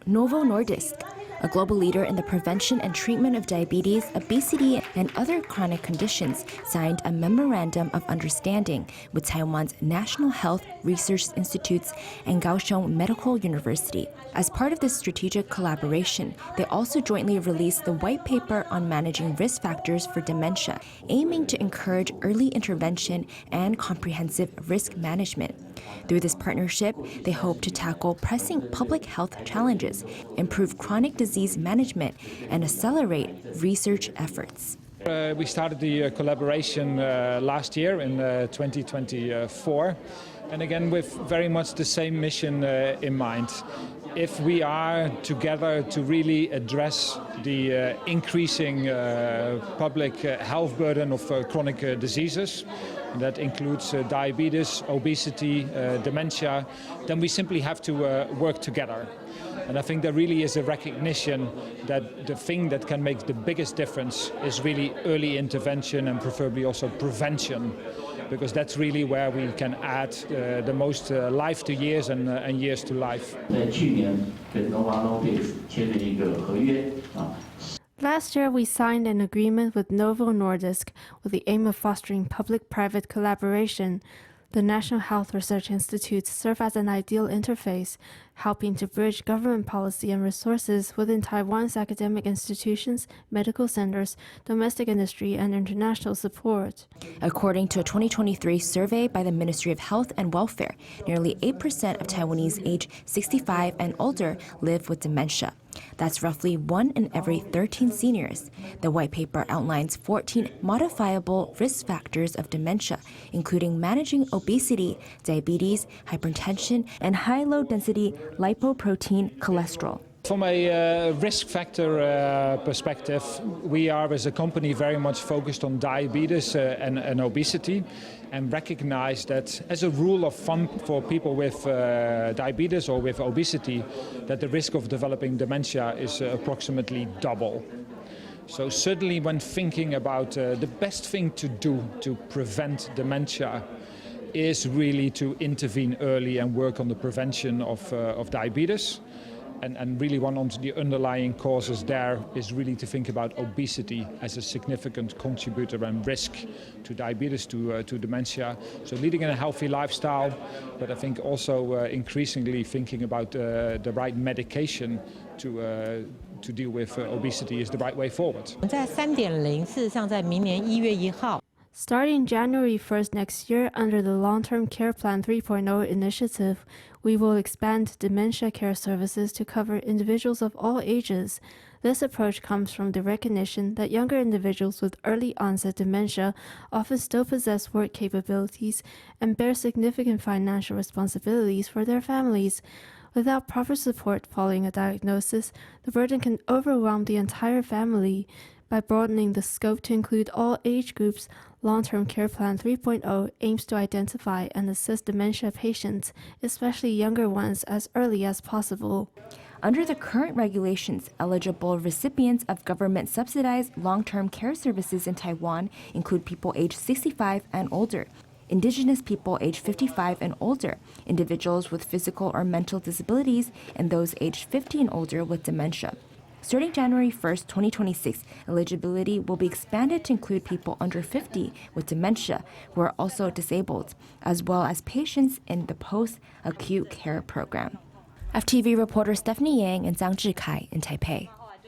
Novo Nordisk, a global leader in the prevention and treatment of diabetes, obesity, and other chronic conditions, signed a Memorandum of Understanding with Taiwan's National Health Research Institutes and Kaohsiung Medical University. As part of this strategic collaboration, they also jointly released the white paper on managing risk factors for dementia, aiming to encourage early intervention and comprehensive risk management. Through this partnership, they hope to tackle pressing public health challenges, improve chronic disease management, and accelerate research efforts. We started the collaboration last year in 2024, and again with very much the same mission in mind. If we are together to really address the increasing public health burden of chronic diseases, that includes diabetes, obesity, dementia, then we simply have to work together. And I think there really is a recognition that the thing that can make the biggest difference is really early intervention and preferably also prevention, because that's really where we can add the most life to years and years to life. Last year, we signed an agreement with Novo Nordisk with the aim of fostering public-private collaboration. The National Health Research Institutes serve as an ideal interface, helping to bridge government policy and resources within Taiwan's academic institutions, medical centers, domestic industry, and international support. According to a 2023 survey by the Ministry of Health and Welfare, nearly 8% of Taiwanese aged 65 and older live with dementia. That's roughly 1 in every 13 seniors. The white paper outlines 14 modifiable risk factors of dementia, including managing obesity, diabetes, hypertension, and high low-density lipoprotein cholesterol. From a risk factor perspective, we are as a company very much focused on diabetes and obesity, and recognize that as a rule of thumb for people with diabetes or with obesity, that the risk of developing dementia is approximately double. So certainly when thinking about the best thing to do to prevent dementia is really to intervene early and work on the prevention of diabetes. And really one of the underlying causes there is really to think about obesity as a significant contributor and risk to diabetes, to dementia. So leading in a healthy lifestyle, but I think also increasingly thinking about the right medication to deal with obesity is the right way forward. Starting January 1st next year, under the Long-Term Care Plan 3.0 initiative, we will expand dementia care services to cover individuals of all ages. This approach comes from the recognition that younger individuals with early onset dementia often still possess work capabilities and bear significant financial responsibilities for their families. Without proper support following a diagnosis, the burden can overwhelm the entire family. By broadening the scope to include all age groups, Long-Term Care Plan 3.0 aims to identify and assist dementia patients, especially younger ones, as early as possible. Under the current regulations, eligible recipients of government-subsidized long-term care services in Taiwan include people aged 65 and older, Indigenous people aged 55 and older, individuals with physical or mental disabilities, and those aged 50 and older with dementia. Starting January 1st, 2026, eligibility will be expanded to include people under 50 with dementia who are also disabled, as well as patients in the post-acute care program. FTV reporter Stephany Yang and Zhang Zhikai in Taipei.